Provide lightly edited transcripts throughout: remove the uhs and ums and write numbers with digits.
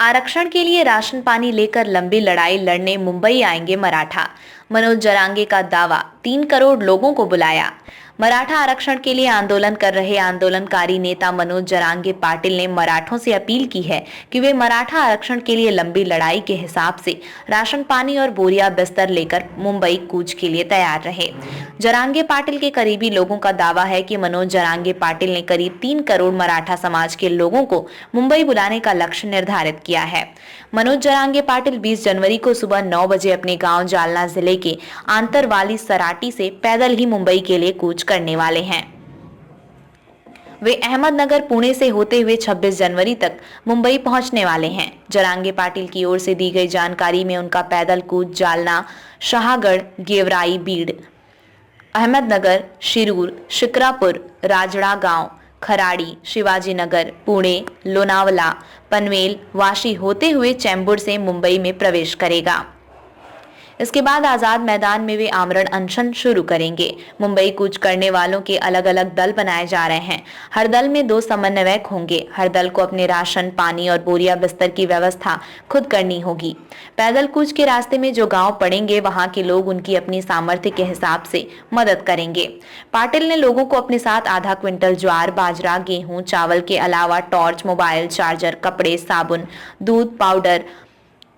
आरक्षण के लिए राशन पानी लेकर लंबी लड़ाई लड़ने मुंबई आएंगे मराठा। मनोज जरांगे का दावा, 3 करोड़ लोगों को बुलाया। मराठा आरक्षण के लिए आंदोलन कर रहे आंदोलनकारी नेता मनोज जरांगे पाटिल ने मराठों से अपील की है कि वे मराठा आरक्षण के लिए लंबी लड़ाई के हिसाब से राशन पानी और बोरिया बिस्तर लेकर मुंबई कूच के लिए तैयार रहे। जरांगे पाटिल के करीबी लोगों का दावा है कि मनोज जरांगे पाटिल ने करीब 3 करोड़ मराठा समाज के लोगों को मुंबई बुलाने का लक्ष्य निर्धारित किया है। मनोज जरांगे पाटिल 20 जनवरी को सुबह 9 बजे अपने गांव जालना जिले के आंतरवाली सराटी से पैदल ही मुंबई के लिए कूच करने वाले हैं। वे अहमदनगर पुणे से होते हुए 26 जनवरी तक मुंबई पहुंचने वाले हैं। जरांगे पाटिल की ओर से दी गई जानकारी में उनका पैदल कूच जालना, शाहगढ़, गेवराई, बीड़, अहमदनगर, शिरूर, शिक्रापुर, राजड़ा गांव, खराड़ी, शिवाजी नगर, पुणे, लोनावला, पनवेल, वाशी होते हुए चैम्बूर से मुंबई में प्रवेश करेगा। इसके बाद आजाद मैदान में वे आमरण अनशन शुरू करेंगे। मुंबई कूच करने वालों के अलग अलग दल बनाए जा रहे हैं। हर दल में 2 समन्वयक होंगे। हर दल को अपने राशन पानी और बोरिया बिस्तर की व्यवस्था खुद करनी होगी। पैदल कूच के रास्ते में जो गांव पड़ेंगे वहां के लोग उनकी अपनी सामर्थ्य के हिसाब से मदद करेंगे। पाटिल ने लोगों को अपने साथ आधा क्विंटल ज्वार, बाजरा, गेहूं, चावल के अलावा टॉर्च, मोबाइल चार्जर, कपड़े, साबुन, दूध, पाउडर,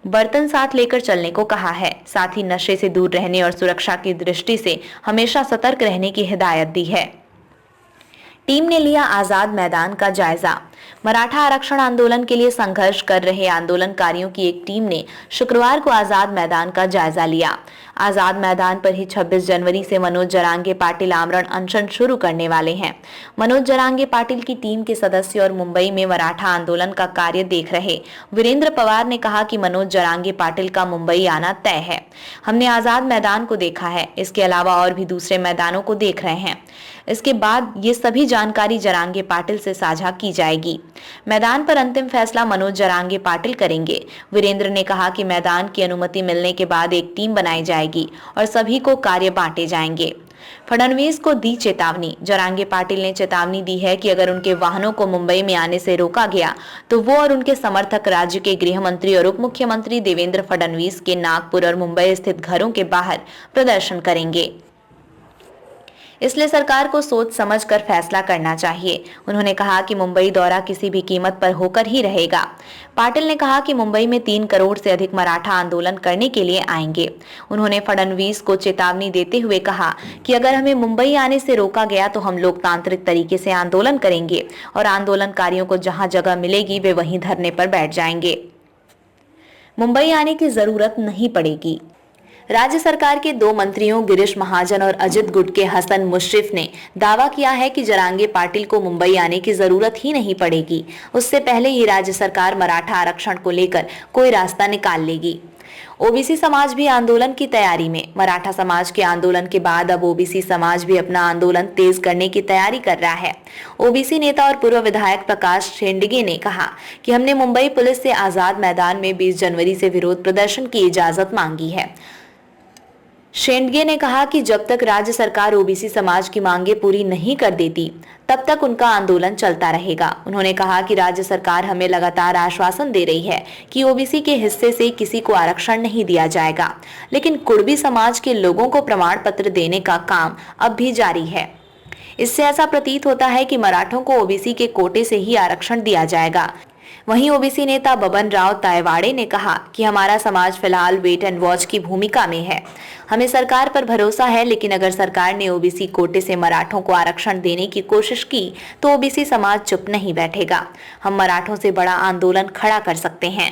बर्तन साथ लेकर चलने को कहा है। साथ ही नशे से दूर रहने और सुरक्षा की दृष्टि से हमेशा सतर्क रहने की हिदायत दी है। टीम ने लिया आजाद मैदान का जायजा। मराठा आरक्षण आंदोलन के लिए संघर्ष कर रहे आंदोलनकारियों की एक टीम ने शुक्रवार को आजाद मैदान का जायजा लिया। आजाद मैदान पर ही 26 जनवरी से मनोज जरांगे पाटिल आमरण अनशन शुरू करने वाले हैं। मनोज जरांगे पाटिल की टीम के सदस्य और मुंबई में मराठा आंदोलन का कार्य देख रहे वीरेंद्र पवार ने कहा कि मनोज जरांगे पाटिल का मुंबई आना तय है। हमने आजाद मैदान को देखा है, इसके अलावा और भी दूसरे मैदानों को देख रहे हैं। इसके बाद ये सभी जानकारी जरांगे पाटिल से साझा की जाएगी। मैदान पर अंतिम फैसला मनोज जरांगे पाटिल करेंगे। वीरेंद्र ने कहा कि मैदान की अनुमति मिलने के बाद एक टीम बनाई जाएगी और सभी को कार्य बांटे जाएंगे। फडणवीस को दी चेतावनी। जरांगे पाटिल ने चेतावनी दी है कि अगर उनके वाहनों को मुंबई में आने से रोका गया तो वो और उनके समर्थक राज्य के गृह मंत्री और उप मुख्यमंत्री देवेंद्र फडणवीस के नागपुर और मुंबई स्थित घरों के बाहर प्रदर्शन करेंगे। इसलिए सरकार को सोच समझ कर फैसला करना चाहिए। उन्होंने कहा कि मुंबई दौरा किसी भी कीमत पर होकर ही रहेगा। पाटिल ने कहा कि मुंबई में 3 करोड़ से अधिक मराठा आंदोलन करने के लिए आएंगे। उन्होंने फडणवीस को चेतावनी देते हुए कहा कि अगर हमें मुंबई आने से रोका गया तो हम लोकतांत्रिक तरीके से आंदोलन करेंगे और आंदोलनकारियों को जहां जगह मिलेगी वे वहीं धरने पर बैठ जाएंगे। मुंबई आने की जरूरत नहीं पड़ेगी। राज्य सरकार के 2 मंत्रियों गिरीश महाजन और अजित गुट के हसन मुश्रिफ ने दावा किया है कि जरांगे पाटिल को मुंबई आने की जरूरत ही नहीं पड़ेगी। उससे पहले ही राज्य सरकार मराठा आरक्षण को लेकर कोई रास्ता निकाल लेगी। ओबीसी समाज भी आंदोलन की तैयारी में। मराठा समाज के आंदोलन के बाद अब ओबीसी समाज भी अपना आंदोलन तेज करने की तैयारी कर रहा है। ओबीसी नेता और पूर्व विधायक प्रकाश शेंडगे ने कहा कि हमने मुंबई पुलिस से आजाद मैदान में 20 जनवरी से विरोध प्रदर्शन की इजाजत मांगी है। शेंडगे ने कहा कि जब तक राज्य सरकार ओबीसी समाज की मांगे पूरी नहीं कर देती तब तक उनका आंदोलन चलता रहेगा। उन्होंने कहा कि राज्य सरकार हमें लगातार आश्वासन दे रही है कि ओबीसी के हिस्से से किसी को आरक्षण नहीं दिया जाएगा, लेकिन कुड़बी समाज के लोगों को प्रमाण पत्र देने का काम अब भी जारी है। इससे ऐसा प्रतीत होता है कि मराठों को ओबीसी के कोटे से ही आरक्षण दिया जाएगा। वहीं ओबीसी नेता बबन राव तायवाड़े ने कहा कि हमारा समाज फिलहाल वेट एंड वॉच की भूमिका में है। हमें सरकार पर भरोसा है, लेकिन अगर सरकार ने ओबीसी कोटे से मराठों को आरक्षण देने की कोशिश की तो ओबीसी समाज चुप नहीं बैठेगा। हम मराठों से बड़ा आंदोलन खड़ा कर सकते हैं।